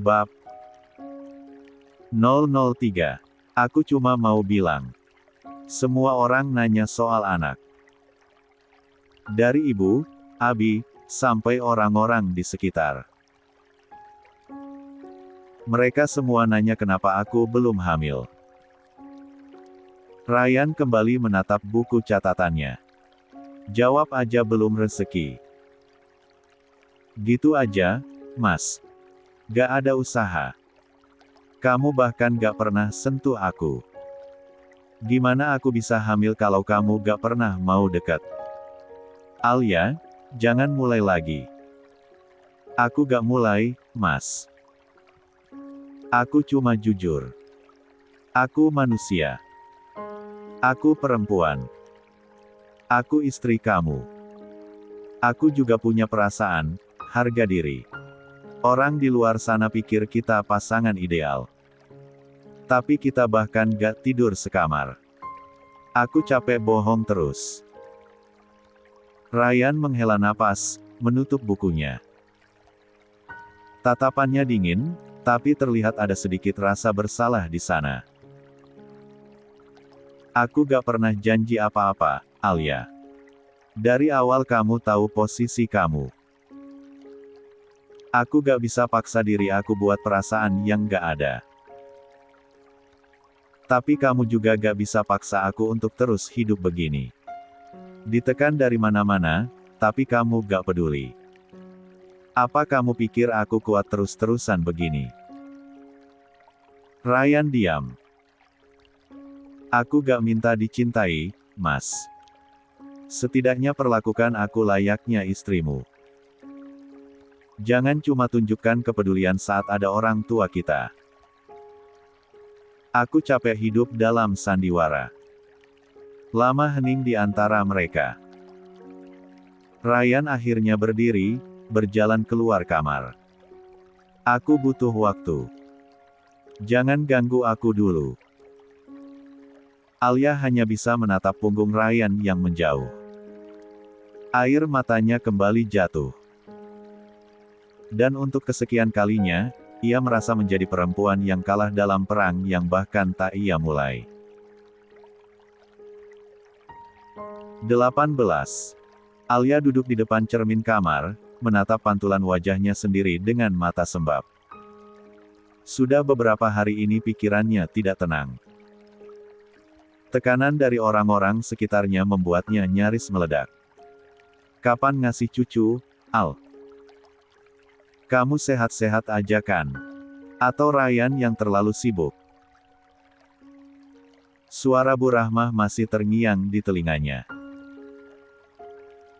Bab 003. Aku cuma mau bilang. Semua orang nanya soal anak. Dari ibu, abi, sampai orang-orang di sekitar. Mereka semua nanya kenapa aku belum hamil. Ryan kembali menatap buku catatannya. Jawab aja belum rezeki. Gitu aja, Mas. Gak ada usaha. Kamu bahkan gak pernah sentuh aku. Gimana aku bisa hamil kalau kamu gak pernah mau dekat? Alia, jangan mulai lagi. Aku gak mulai, Mas. Aku cuma jujur. Aku manusia. Aku perempuan. Aku istri kamu. Aku juga punya perasaan, harga diri. Orang di luar sana pikir kita pasangan ideal. Tapi kita bahkan gak tidur sekamar. Aku capek bohong terus. Ryan menghela napas, menutup bukunya. Tatapannya dingin, tapi terlihat ada sedikit rasa bersalah di sana. Aku gak pernah janji apa-apa, Alia. Dari awal kamu tahu posisi kamu. Aku gak bisa paksa diri aku buat perasaan yang gak ada. Tapi kamu juga gak bisa paksa aku untuk terus hidup begini. Ditekan dari mana-mana, tapi kamu gak peduli. Apa kamu pikir aku kuat terus-terusan begini? Ryan diam. Aku gak minta dicintai, Mas. Setidaknya perlakukan aku layaknya istrimu. Jangan cuma tunjukkan kepedulian saat ada orang tua kita. Aku capek hidup dalam sandiwara. Lama hening di antara mereka. Ryan akhirnya berdiri, berjalan keluar kamar. Aku butuh waktu. Jangan ganggu aku dulu. Alia hanya bisa menatap punggung Ryan yang menjauh. Air matanya kembali jatuh. Dan untuk kesekian kalinya, ia merasa menjadi perempuan yang kalah dalam perang yang bahkan tak ia mulai. 18. Alia duduk di depan cermin kamar, menatap pantulan wajahnya sendiri dengan mata sembab. Sudah beberapa hari ini pikirannya tidak tenang. Tekanan dari orang-orang sekitarnya membuatnya nyaris meledak. Kapan ngasih cucu, Al? Kamu sehat-sehat aja kan? Atau Ryan yang terlalu sibuk? Suara Bu Rahmah masih terngiang di telinganya.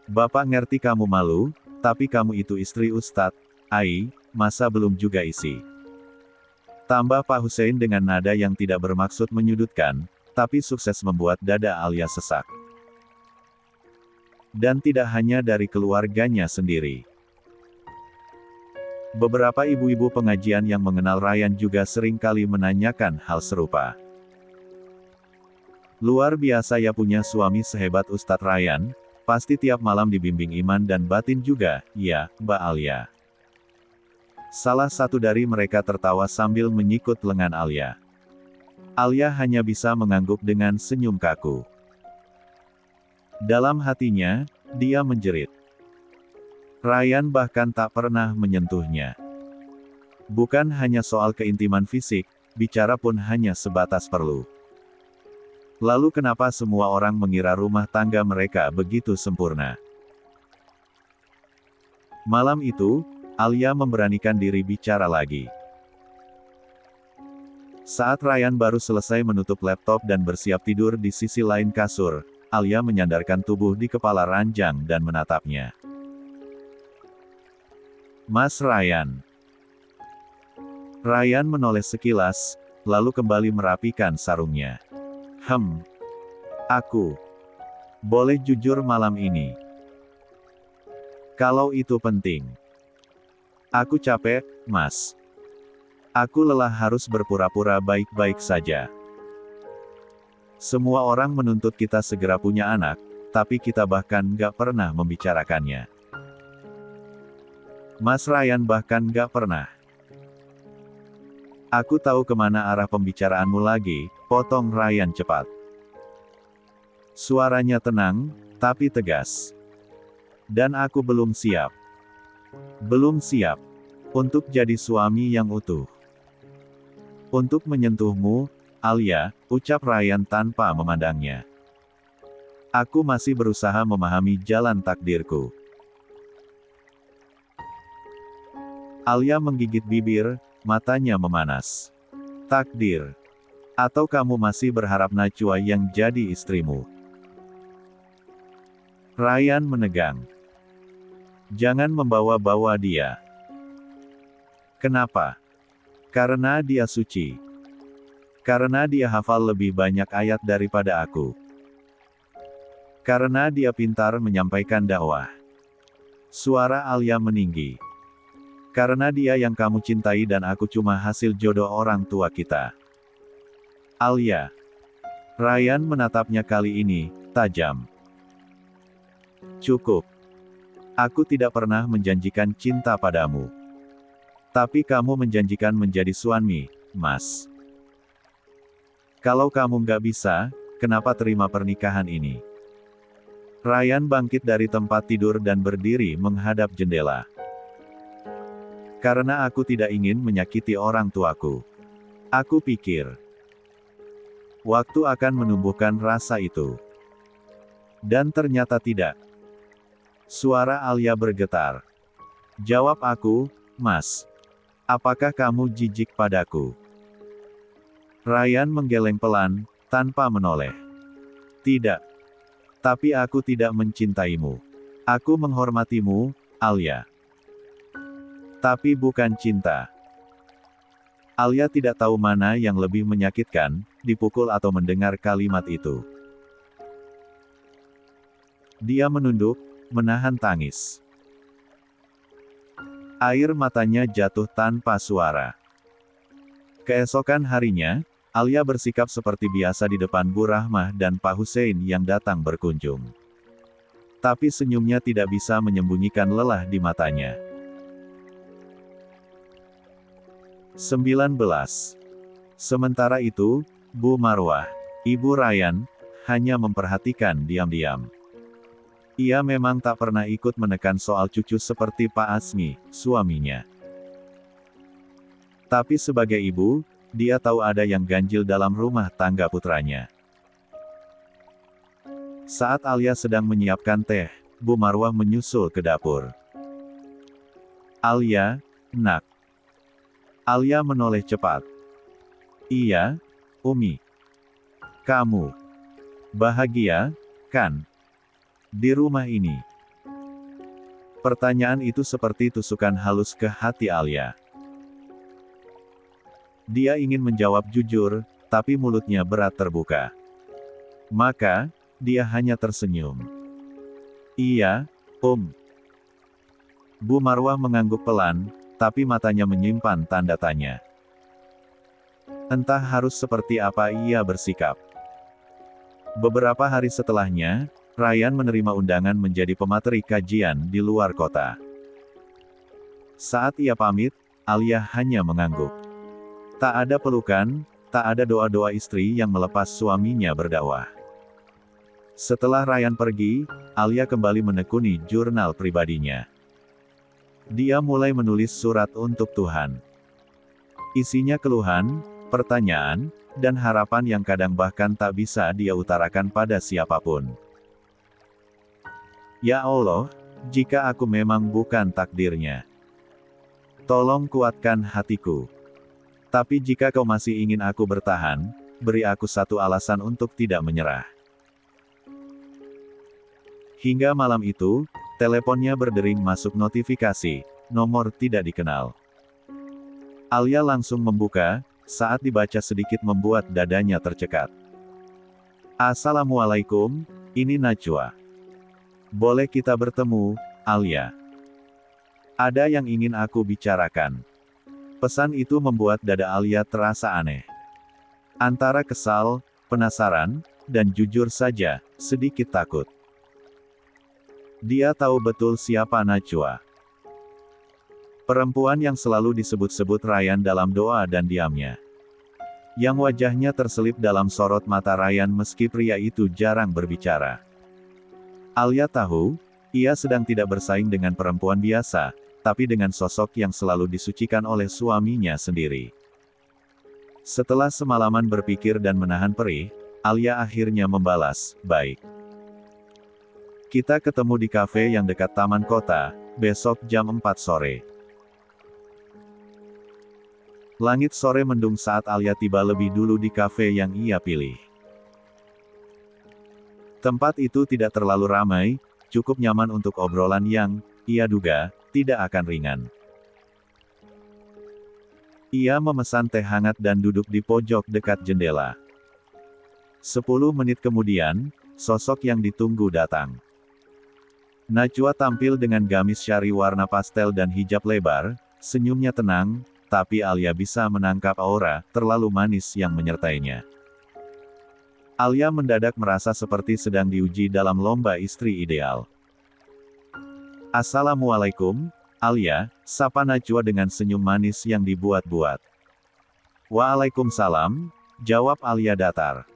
Bapak ngerti kamu malu, tapi kamu itu istri Ustadz, Ai, masa belum juga isi? Tambah Pak Hussein dengan nada yang tidak bermaksud menyudutkan, tapi sukses membuat dada Alia sesak. Dan tidak hanya dari keluarganya sendiri. Beberapa ibu-ibu pengajian yang mengenal Ryan juga sering kali menanyakan hal serupa. Luar biasa ya punya suami sehebat Ustadz Ryan, pasti tiap malam dibimbing iman dan batin juga, ya, Mbak Alia. Salah satu dari mereka tertawa sambil menyikut lengan Alia. Alia hanya bisa mengangguk dengan senyum kaku. Dalam hatinya, dia menjerit. Ryan bahkan tak pernah menyentuhnya. Bukan hanya soal keintiman fisik, bicara pun hanya sebatas perlu. Lalu kenapa semua orang mengira rumah tangga mereka begitu sempurna? Malam itu, Alia memberanikan diri bicara lagi. Saat Ryan baru selesai menutup laptop dan bersiap tidur di sisi lain kasur, Alia menyandarkan tubuh di kepala ranjang dan menatapnya. Mas Ryan. Ryan menoleh sekilas, lalu kembali merapikan sarungnya. Aku boleh jujur malam ini. Kalau itu penting. Aku capek, Mas. Aku lelah harus berpura-pura baik-baik saja. Semua orang menuntut kita segera punya anak, tapi kita bahkan gak pernah membicarakannya. Mas Ryan bahkan gak pernah. Aku tahu kemana arah pembicaraanmu lagi, potong Ryan cepat. Suaranya tenang, tapi tegas. Dan aku belum siap. Belum siap. Untuk jadi suami yang utuh. Untuk menyentuhmu, Alia, ucap Ryan tanpa memandangnya. Aku masih berusaha memahami jalan takdirku. Alia menggigit bibir, matanya memanas. Takdir. Atau kamu masih berharap Najwa yang jadi istrimu? Ryan menegang. Jangan membawa-bawa dia. Kenapa? Karena dia suci. Karena dia hafal lebih banyak ayat daripada aku. Karena dia pintar menyampaikan dakwah. Suara Alia meninggi. Karena dia yang kamu cintai dan aku cuma hasil jodoh orang tua kita. Alia. Ryan menatapnya kali ini, tajam. Cukup. Aku tidak pernah menjanjikan cinta padamu. Tapi kamu menjanjikan menjadi suami, Mas. Kalau kamu nggak bisa, kenapa terima pernikahan ini? Ryan bangkit dari tempat tidur dan berdiri menghadap jendela. Karena aku tidak ingin menyakiti orang tuaku. Aku pikir. Waktu akan menumbuhkan rasa itu. Dan ternyata tidak. Suara Alia bergetar. Jawab aku, Mas. Apakah kamu jijik padaku? Ryan menggeleng pelan, tanpa menoleh. Tidak. Tapi aku tidak mencintaimu. Aku menghormatimu, Alia. Tapi bukan cinta. Alia tidak tahu mana yang lebih menyakitkan, dipukul atau mendengar kalimat itu. Dia menunduk, menahan tangis. Air matanya jatuh tanpa suara. Keesokan harinya, Alia bersikap seperti biasa di depan Bu Rahmah dan Pak Hussein yang datang berkunjung. Tapi senyumnya tidak bisa menyembunyikan lelah di matanya. 19. Sementara itu, Bu Marwah, Ibu Ryan, hanya memperhatikan diam-diam. Ia memang tak pernah ikut menekan soal cucu seperti Pak Asmi, suaminya. Tapi sebagai ibu, dia tahu ada yang ganjil dalam rumah tangga putranya. Saat Alia sedang menyiapkan teh, Bu Marwah menyusul ke dapur. Alia, nak. Alia menoleh cepat. Iya, Umi. Kamu bahagia, kan? Di rumah ini. Pertanyaan itu seperti tusukan halus ke hati Alia. Dia ingin menjawab jujur, tapi mulutnya berat terbuka. Maka, dia hanya tersenyum. Iya, Bu Marwah mengangguk pelan, tapi matanya menyimpan tanda tanya. Entah harus seperti apa ia bersikap. Beberapa hari setelahnya, Ryan menerima undangan menjadi pemateri kajian di luar kota. Saat ia pamit, Alia hanya mengangguk. Tak ada pelukan, tak ada doa-doa istri yang melepas suaminya berdakwah. Setelah Ryan pergi, Alia kembali menekuni jurnal pribadinya. Dia mulai menulis surat untuk Tuhan. Isinya keluhan, pertanyaan, dan harapan yang kadang bahkan tak bisa dia utarakan pada siapapun. Ya Allah, jika aku memang bukan takdirnya, tolong kuatkan hatiku. Tapi jika kau masih ingin aku bertahan, beri aku satu alasan untuk tidak menyerah. Hingga malam itu, teleponnya berdering masuk notifikasi, nomor tidak dikenal. Alia langsung membuka, saat dibaca sedikit membuat dadanya tercekat. Assalamualaikum, ini Najwa. Boleh kita bertemu, Alia? Ada yang ingin aku bicarakan. Pesan itu membuat dada Alia terasa aneh. Antara kesal, penasaran, dan jujur saja, sedikit takut. Dia tahu betul siapa Najwa. Perempuan yang selalu disebut-sebut Ryan dalam doa dan diamnya. Yang wajahnya terselip dalam sorot mata Ryan meski pria itu jarang berbicara. Alia tahu, ia sedang tidak bersaing dengan perempuan biasa, tapi dengan sosok yang selalu disucikan oleh suaminya sendiri. Setelah semalaman berpikir dan menahan perih, Alia akhirnya membalas, "Baik. Kita ketemu di kafe yang dekat taman kota, besok jam 4 sore." Langit sore mendung saat Alia tiba lebih dulu di kafe yang ia pilih. Tempat itu tidak terlalu ramai, cukup nyaman untuk obrolan yang, ia duga, tidak akan ringan. Ia memesan teh hangat dan duduk di pojok dekat jendela. 10 menit kemudian, sosok yang ditunggu datang. Najwa tampil dengan gamis syari warna pastel dan hijab lebar, senyumnya tenang, tapi Alia bisa menangkap aura terlalu manis yang menyertainya. Alia mendadak merasa seperti sedang diuji dalam lomba istri ideal. "Assalamualaikum, Alia," sapa Najwa dengan senyum manis yang dibuat-buat. "Waalaikumsalam," jawab Alia datar.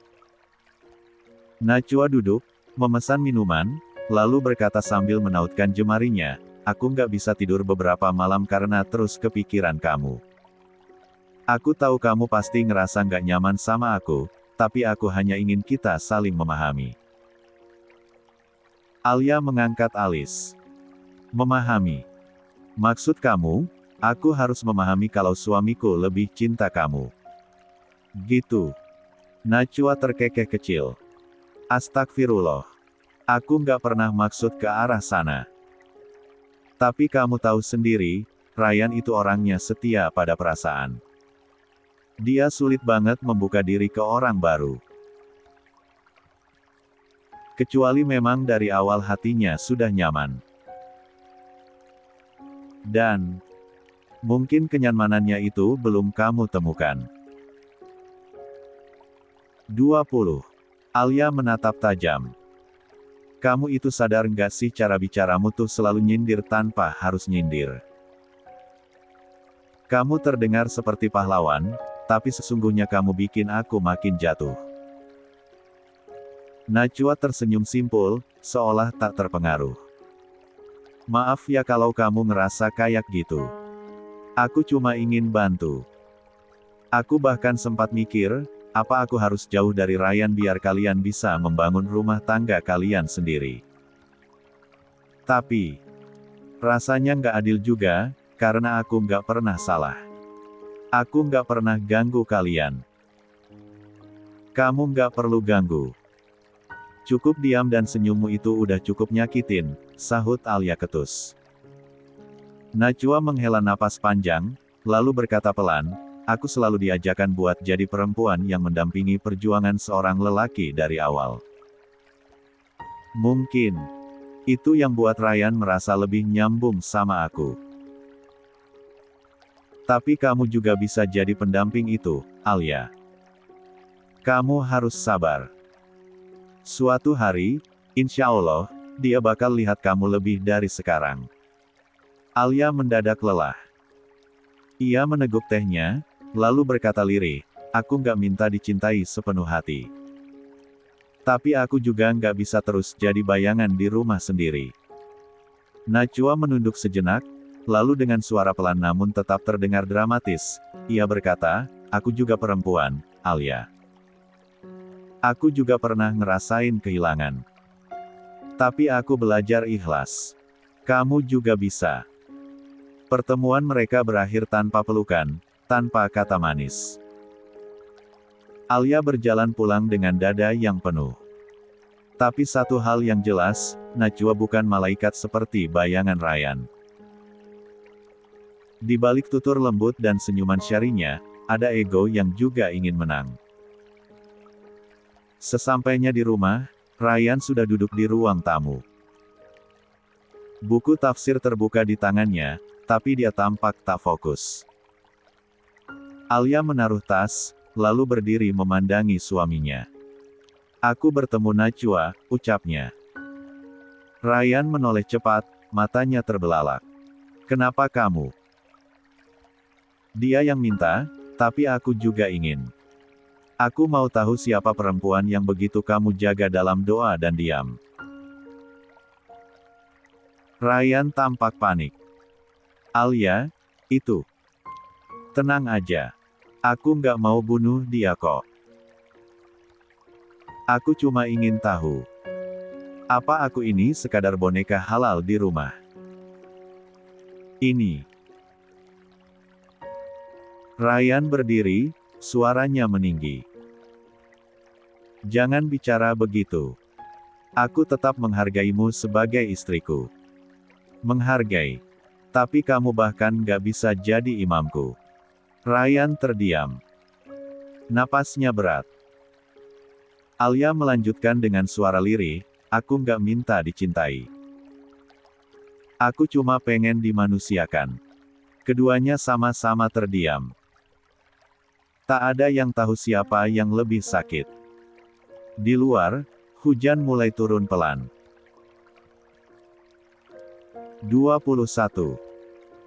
Najwa duduk, memesan minuman, lalu berkata sambil menautkan jemarinya, "Aku nggak bisa tidur beberapa malam karena terus kepikiran kamu. Aku tahu kamu pasti ngerasa nggak nyaman sama aku, tapi aku hanya ingin kita saling memahami." Alia mengangkat alis. "Memahami? Maksud kamu, aku harus memahami kalau suamiku lebih cinta kamu? Gitu?" Najwa terkekeh kecil. "Astagfirullah. Aku nggak pernah maksud ke arah sana. Tapi kamu tahu sendiri, Ryan itu orangnya setia pada perasaan. Dia sulit banget membuka diri ke orang baru. Kecuali memang dari awal hatinya sudah nyaman. Dan mungkin kenyamanannya itu belum kamu temukan." 20. Alia menatap tajam. "Kamu itu sadar nggak sih cara bicaramu tuh selalu nyindir tanpa harus nyindir. Kamu terdengar seperti pahlawan, tapi sesungguhnya kamu bikin aku makin jatuh." Najwa tersenyum simpul, seolah tak terpengaruh. "Maaf ya kalau kamu ngerasa kayak gitu. Aku cuma ingin bantu. Aku bahkan sempat mikir, apa aku harus jauh dari Ryan biar kalian bisa membangun rumah tangga kalian sendiri. Tapi, rasanya nggak adil juga, karena aku nggak pernah salah. Aku nggak pernah ganggu kalian. Kamu nggak perlu ganggu. Cukup diam dan senyummu itu udah cukup nyakitin," sahut Alia ketus. Najwa menghela napas panjang, lalu berkata pelan, "Aku selalu diajarkan buat jadi perempuan yang mendampingi perjuangan seorang lelaki dari awal. Mungkin itu yang buat Ryan merasa lebih nyambung sama aku. Tapi kamu juga bisa jadi pendamping itu, Alia. Kamu harus sabar. Suatu hari, insya Allah, dia bakal lihat kamu lebih dari sekarang." Alia mendadak lelah. Ia meneguk tehnya, lalu berkata lirih, "Aku nggak minta dicintai sepenuh hati. Tapi aku juga nggak bisa terus jadi bayangan di rumah sendiri." Najwa menunduk sejenak, lalu dengan suara pelan namun tetap terdengar dramatis, ia berkata, "Aku juga perempuan, Alia. Aku juga pernah ngerasain kehilangan. Tapi aku belajar ikhlas. Kamu juga bisa." Pertemuan mereka berakhir tanpa pelukan, tanpa kata manis. Alia berjalan pulang dengan dada yang penuh. Tapi satu hal yang jelas, Najwa bukan malaikat seperti bayangan Ryan. Di balik tutur lembut dan senyuman syarinya, ada ego yang juga ingin menang. Sesampainya di rumah, Ryan sudah duduk di ruang tamu. Buku tafsir terbuka di tangannya, tapi dia tampak tak fokus. Alia menaruh tas, lalu berdiri memandangi suaminya. "Aku bertemu Najwa," ucapnya. Ryan menoleh cepat, matanya terbelalak. "Kenapa kamu?" Dia yang minta, tapi aku juga ingin. Aku mau tahu siapa perempuan yang begitu kamu jaga dalam doa dan diam. Ryan tampak panik. Alia, itu. Tenang aja. Aku nggak mau bunuh dia kok. Aku cuma ingin tahu. Apa aku ini sekadar boneka halal di rumah? Ini. Ryan berdiri, suaranya meninggi. Jangan bicara begitu. Aku tetap menghargaimu sebagai istriku. Menghargai. Tapi kamu bahkan gak bisa jadi imamku. Ryan terdiam. Napasnya berat. Alia melanjutkan dengan suara lirih, aku gak minta dicintai. Aku cuma pengen dimanusiakan. Keduanya sama-sama terdiam. Tak ada yang tahu siapa yang lebih sakit. Di luar, hujan mulai turun pelan. 21.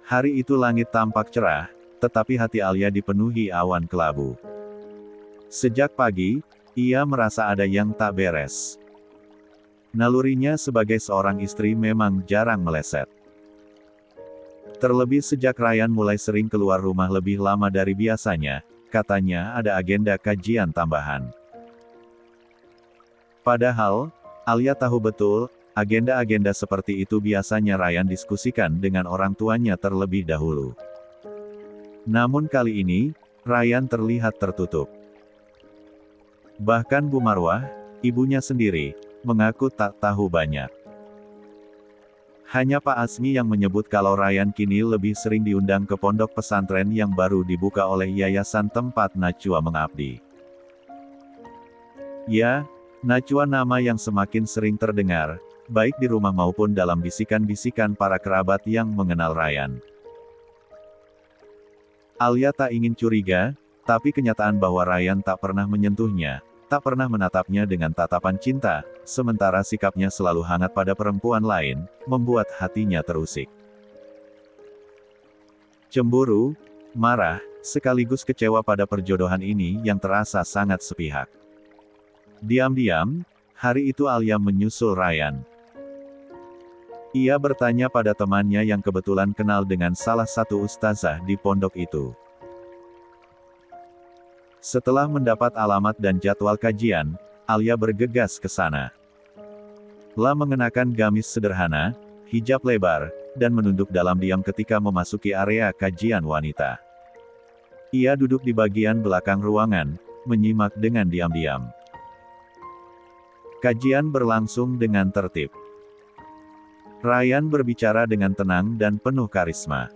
Hari itu langit tampak cerah, tetapi hati Alia dipenuhi awan kelabu. Sejak pagi, ia merasa ada yang tak beres. Nalurinya sebagai seorang istri memang jarang meleset. Terlebih sejak Ryan mulai sering keluar rumah lebih lama dari biasanya, katanya ada agenda kajian tambahan. Padahal, Alia tahu betul, agenda-agenda seperti itu biasanya Ryan diskusikan dengan orang tuanya terlebih dahulu. Namun kali ini, Ryan terlihat tertutup. Bahkan Bu Marwah, ibunya sendiri, mengaku tak tahu banyak. Hanya Pak Asmi yang menyebut kalau Ryan kini lebih sering diundang ke pondok pesantren yang baru dibuka oleh yayasan tempat Najwa mengabdi. Ya, Najwa nama yang semakin sering terdengar, baik di rumah maupun dalam bisikan-bisikan para kerabat yang mengenal Ryan. Alia tak ingin curiga, tapi kenyataan bahwa Ryan tak pernah menyentuhnya, tak pernah menatapnya dengan tatapan cinta, sementara sikapnya selalu hangat pada perempuan lain, membuat hatinya terusik. Cemburu, marah, sekaligus kecewa pada perjodohan ini yang terasa sangat sepihak. Diam-diam, hari itu Alia menyusul Ryan. Ia bertanya pada temannya yang kebetulan kenal dengan salah satu ustazah di pondok itu. Setelah mendapat alamat dan jadwal kajian, Alia bergegas ke sana. La mengenakan gamis sederhana, hijab lebar, dan menunduk dalam diam ketika memasuki area kajian wanita. Ia duduk di bagian belakang ruangan, menyimak dengan diam-diam. Kajian berlangsung dengan tertib. Ryan berbicara dengan tenang dan penuh karisma.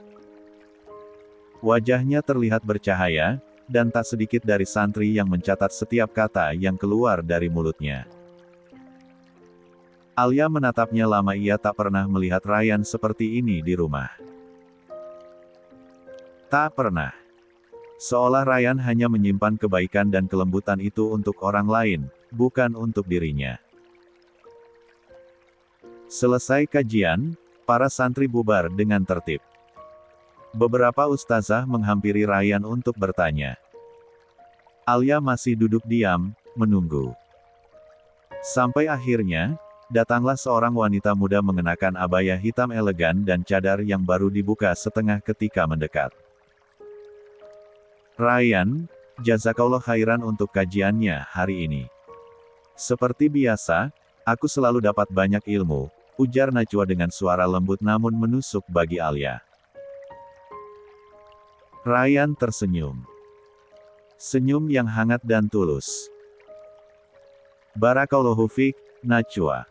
Wajahnya terlihat bercahaya, dan tak sedikit dari santri yang mencatat setiap kata yang keluar dari mulutnya. Alia menatapnya lama. Ia tak pernah melihat Ryan seperti ini di rumah. Tak pernah. Seolah Ryan hanya menyimpan kebaikan dan kelembutan itu untuk orang lain, bukan untuk dirinya. Selesai kajian, para santri bubar dengan tertib. Beberapa ustazah menghampiri Ryan untuk bertanya. Alia masih duduk diam, menunggu. Sampai akhirnya, datanglah seorang wanita muda mengenakan abaya hitam elegan dan cadar yang baru dibuka setengah ketika mendekat. Ryan, jazakallah khairan untuk kajiannya hari ini. Seperti biasa, aku selalu dapat banyak ilmu, ujar Najwa dengan suara lembut namun menusuk bagi Alia. Ryan tersenyum. Senyum yang hangat dan tulus. Barakallahu fik, Najwa.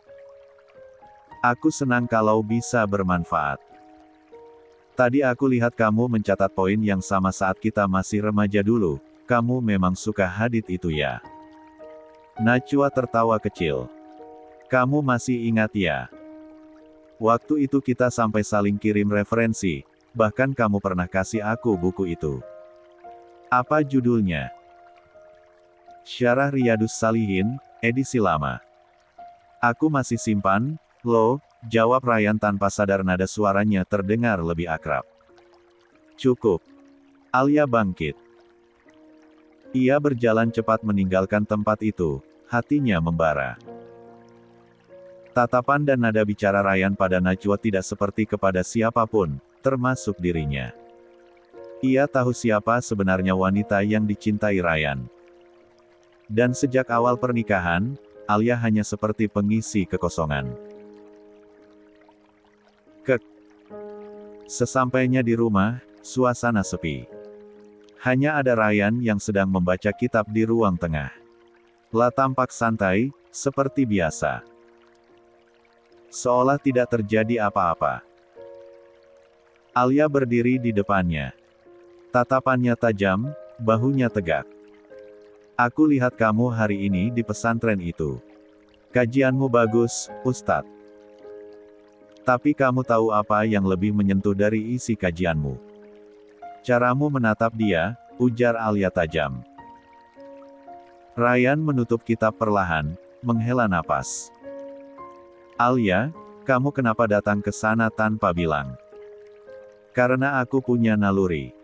Aku senang kalau bisa bermanfaat. Tadi aku lihat kamu mencatat poin yang sama saat kita masih remaja dulu, kamu memang suka hadits itu ya? Najwa tertawa kecil. Kamu masih ingat ya? Waktu itu kita sampai saling kirim referensi, bahkan kamu pernah kasih aku buku itu. Apa judulnya? Syarah Riyadus Salihin, edisi lama. Aku masih simpan, loh, jawab Ryan tanpa sadar nada suaranya terdengar lebih akrab. Cukup. Alia bangkit. Ia berjalan cepat meninggalkan tempat itu, hatinya membara. Tatapan dan nada bicara Ryan pada Najwa tidak seperti kepada siapapun, termasuk dirinya. Ia tahu siapa sebenarnya wanita yang dicintai Ryan. Dan sejak awal pernikahan, Alia hanya seperti pengisi kekosongan. Sesampainya di rumah, suasana sepi. Hanya ada Ryan yang sedang membaca kitab di ruang tengah. La tampak santai, seperti biasa. Seolah tidak terjadi apa-apa. Alia berdiri di depannya. Tatapannya tajam, bahunya tegak. Aku lihat kamu hari ini di pesantren itu. Kajianmu bagus, Ustadz. Tapi kamu tahu apa yang lebih menyentuh dari isi kajianmu? Caramu menatap dia, ujar Alia tajam. Ryan menutup kitab perlahan, menghela napas. Alia, kamu kenapa datang ke sana tanpa bilang? Karena aku punya naluri.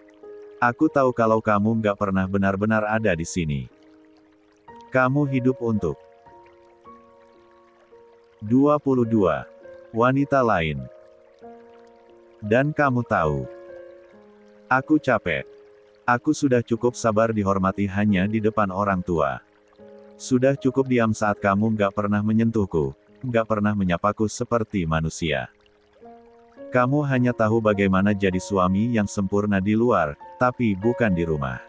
Aku tahu kalau kamu nggak pernah benar-benar ada di sini. Kamu hidup untuk 22 wanita lain. Dan kamu tahu, aku capek. Aku sudah cukup sabar dihormati hanya di depan orang tua. Sudah cukup diam saat kamu nggak pernah menyentuhku, nggak pernah menyapaku seperti manusia. Kamu hanya tahu bagaimana jadi suami yang sempurna di luar, tapi bukan di rumah.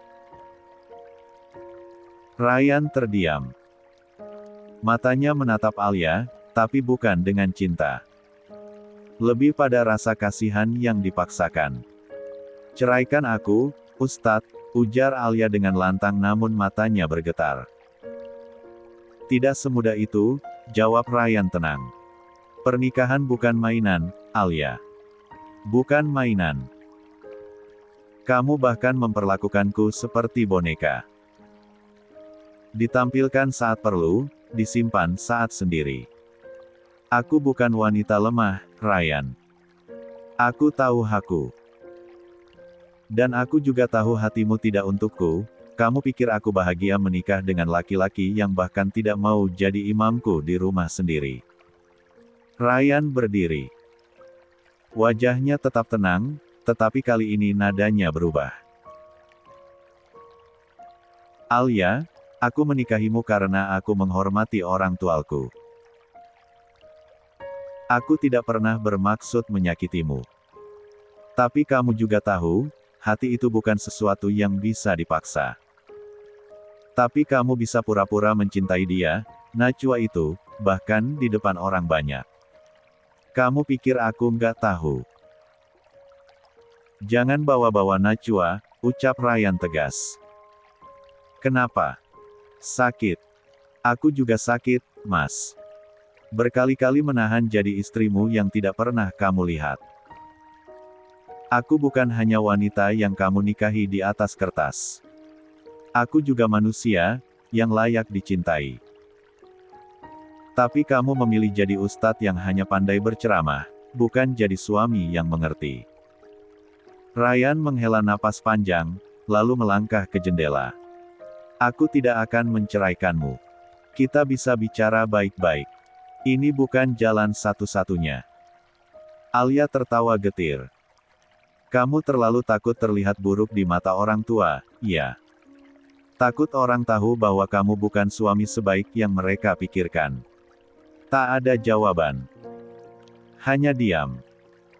Ryan terdiam. Matanya menatap Alia, tapi bukan dengan cinta. Lebih pada rasa kasihan yang dipaksakan. Ceraikan aku, Ustadz, ujar Alia dengan lantang namun matanya bergetar. Tidak semudah itu, jawab Ryan tenang. Pernikahan bukan mainan, Alia. Bukan mainan. Kamu bahkan memperlakukanku seperti boneka. Ditampilkan saat perlu, disimpan saat sendiri. Aku bukan wanita lemah, Ryan. Aku tahu haku. Dan aku juga tahu hatimu tidak untukku. Kamu pikir aku bahagia menikah dengan laki-laki yang bahkan tidak mau jadi imamku di rumah sendiri. Ryan berdiri. Wajahnya tetap tenang, tetapi kali ini nadanya berubah. Alia, aku menikahimu karena aku menghormati orang tuaku. Aku tidak pernah bermaksud menyakitimu. Tapi kamu juga tahu, hati itu bukan sesuatu yang bisa dipaksa. Tapi kamu bisa pura-pura mencintai dia, Najwa itu, bahkan di depan orang banyak. Kamu pikir aku nggak tahu? Jangan bawa-bawa Najwa, ucap Ryan tegas. Kenapa? Sakit. Aku juga sakit, Mas. Berkali-kali menahan jadi istrimu yang tidak pernah kamu lihat. Aku bukan hanya wanita yang kamu nikahi di atas kertas. Aku juga manusia, yang layak dicintai. Tapi kamu memilih jadi ustadz yang hanya pandai berceramah, bukan jadi suami yang mengerti. Ryan menghela napas panjang, lalu melangkah ke jendela. Aku tidak akan menceraikanmu. Kita bisa bicara baik-baik. Ini bukan jalan satu-satunya. Alia tertawa getir. Kamu terlalu takut terlihat buruk di mata orang tua, ya. Takut orang tahu bahwa kamu bukan suami sebaik yang mereka pikirkan. Tak ada jawaban. Hanya diam.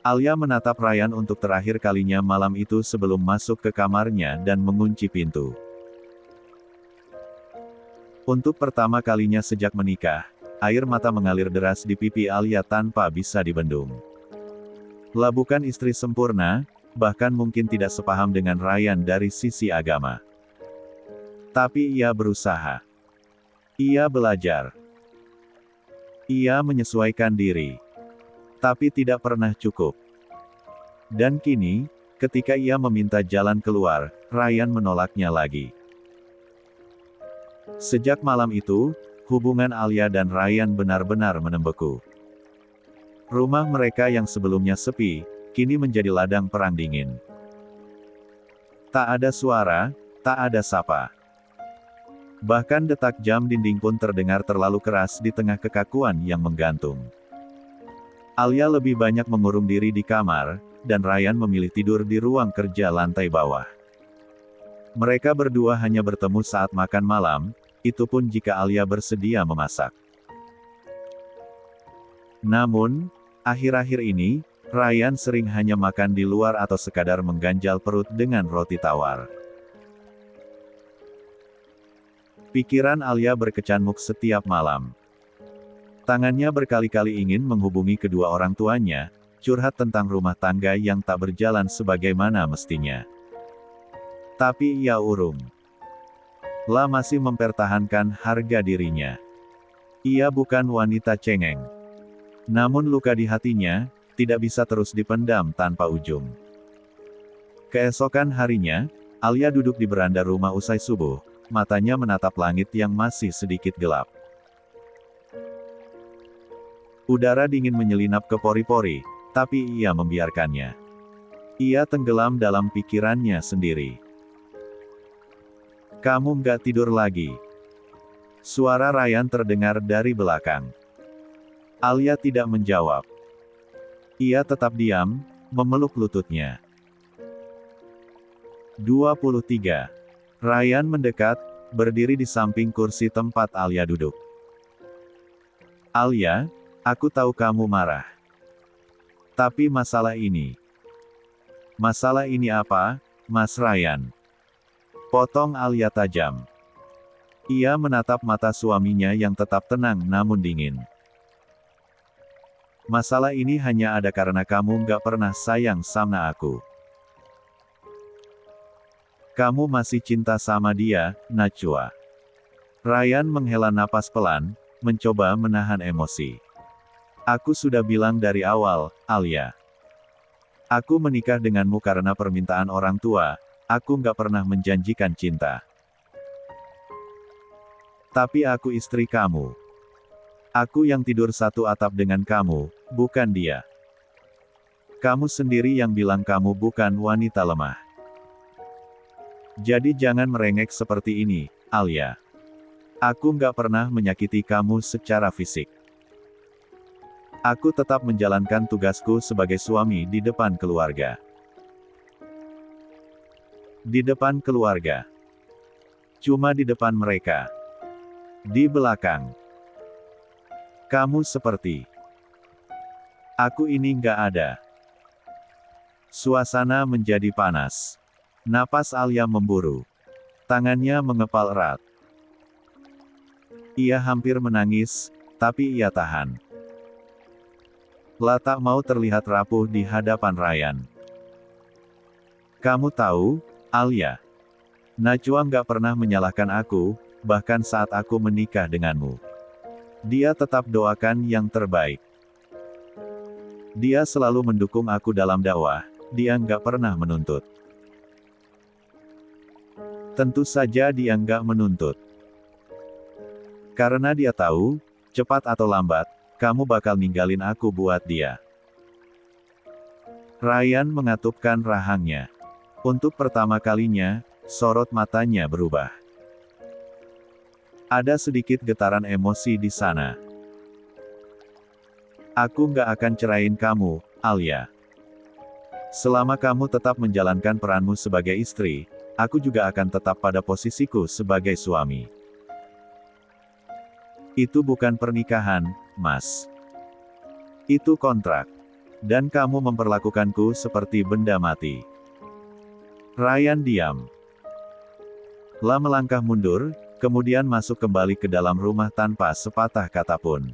Alia menatap Ryan untuk terakhir kalinya malam itu sebelum masuk ke kamarnya dan mengunci pintu. Untuk pertama kalinya sejak menikah, air mata mengalir deras di pipi Alia tanpa bisa dibendung. La bukan istri sempurna, bahkan mungkin tidak sepaham dengan Ryan dari sisi agama. Tapi ia berusaha. Ia belajar. Ia menyesuaikan diri. Tapi tidak pernah cukup. Dan kini, ketika ia meminta jalan keluar, Ryan menolaknya lagi. Sejak malam itu, hubungan Alia dan Ryan benar-benar membeku. Rumah mereka yang sebelumnya sepi, kini menjadi ladang perang dingin. Tak ada suara, tak ada sapa. Bahkan detak jam dinding pun terdengar terlalu keras di tengah kekakuan yang menggantung. Alia lebih banyak mengurung diri di kamar, dan Ryan memilih tidur di ruang kerja lantai bawah. Mereka berdua hanya bertemu saat makan malam, itu pun jika Alia bersedia memasak. Namun, akhir-akhir ini, Ryan sering hanya makan di luar atau sekadar mengganjal perut dengan roti tawar. Pikiran Alia berkecamuk setiap malam. Tangannya berkali-kali ingin menghubungi kedua orang tuanya, curhat tentang rumah tangga yang tak berjalan sebagaimana mestinya. Tapi ia urung. La masih mempertahankan harga dirinya. Ia bukan wanita cengeng. Namun luka di hatinya, tidak bisa terus dipendam tanpa ujung. Keesokan harinya, Alia duduk di beranda rumah usai subuh, matanya menatap langit yang masih sedikit gelap. Udara dingin menyelinap ke pori-pori, tapi ia membiarkannya. Ia tenggelam dalam pikirannya sendiri. "Kamu nggak tidur lagi?" Suara Ryan terdengar dari belakang. Alia tidak menjawab. Ia tetap diam, memeluk lututnya. 23. Ryan mendekat, berdiri di samping kursi tempat Alia duduk. "Alia, aku tahu kamu marah. Tapi masalah ini..." "Masalah ini apa, Mas Ryan?" Potong Alia tajam. Ia menatap mata suaminya yang tetap tenang namun dingin. "Masalah ini hanya ada karena kamu nggak pernah sayang sama aku. Kamu masih cinta sama dia, Najwa." Ryan menghela napas pelan, mencoba menahan emosi. "Aku sudah bilang dari awal, Alia. Aku menikah denganmu karena permintaan orang tua, aku nggak pernah menjanjikan cinta. Tapi aku istri kamu. Aku yang tidur satu atap dengan kamu, bukan dia. Kamu sendiri yang bilang kamu bukan wanita lemah. Jadi jangan merengek seperti ini, Alia. Aku nggak pernah menyakiti kamu secara fisik. Aku tetap menjalankan tugasku sebagai suami di depan keluarga. Di depan keluarga. Cuma di depan mereka. Di belakang. Kamu seperti... Aku ini nggak ada." Suasana menjadi panas. Napas Alia memburu. Tangannya mengepal erat. Ia hampir menangis, tapi ia tahan. La tak mau terlihat rapuh di hadapan Ryan. "Kamu tahu, Alia, Najwa nggak pernah menyalahkan aku, bahkan saat aku menikah denganmu. Dia tetap doakan yang terbaik. Dia selalu mendukung aku dalam dakwah, dia nggak pernah menuntut. Tentu saja dia nggak menuntut. Karena dia tahu, cepat atau lambat, kamu bakal ninggalin aku buat dia." Ryan mengatupkan rahangnya. Untuk pertama kalinya, sorot matanya berubah. Ada sedikit getaran emosi di sana. "Aku nggak akan cerain kamu, Alia. Selama kamu tetap menjalankan peranmu sebagai istri, aku juga akan tetap pada posisiku sebagai suami. Itu bukan pernikahan, Mas. Itu kontrak. Dan kamu memperlakukanku seperti benda mati." Ryan diam. La melangkah mundur, kemudian masuk kembali ke dalam rumah tanpa sepatah kata pun.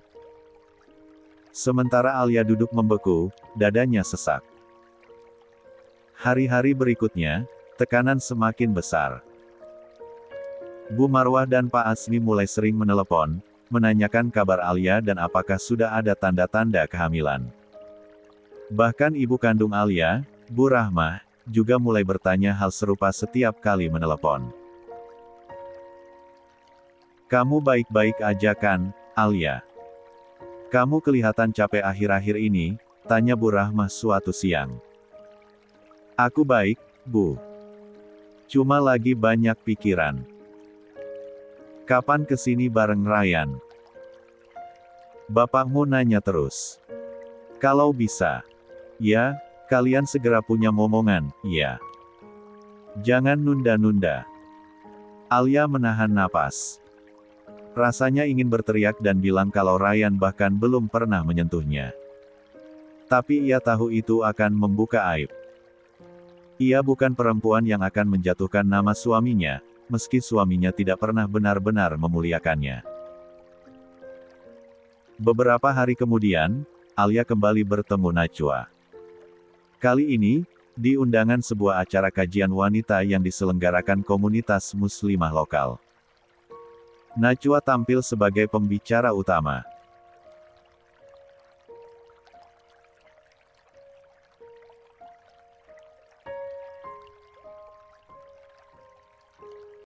Sementara Alia duduk membeku, dadanya sesak. Hari-hari berikutnya, tekanan semakin besar. Bu Marwah dan Pak Asmi mulai sering menelepon, menanyakan kabar Alia dan apakah sudah ada tanda-tanda kehamilan. Bahkan ibu kandung Alia, Bu Rahmah, juga mulai bertanya hal serupa setiap kali menelepon. "Kamu baik-baik aja kan, Alia? Kamu kelihatan capek akhir-akhir ini," tanya Bu Rahmah suatu siang. "Aku baik, Bu. Cuma lagi banyak pikiran. Kapan kesini bareng Ryan? Bapakmu nanya terus. Kalau bisa. Ya, kalian segera punya momongan, ya. Jangan nunda-nunda. Alia menahan napas. Rasanya ingin berteriak dan bilang kalau Ryan bahkan belum pernah menyentuhnya. Tapi ia tahu itu akan membuka aib. Ia bukan perempuan yang akan menjatuhkan nama suaminya, meski suaminya tidak pernah benar-benar memuliakannya. Beberapa hari kemudian, Alia kembali bertemu Najwa. Kali ini, di undangan sebuah acara kajian wanita yang diselenggarakan komunitas muslimah lokal. Najwa tampil sebagai pembicara utama.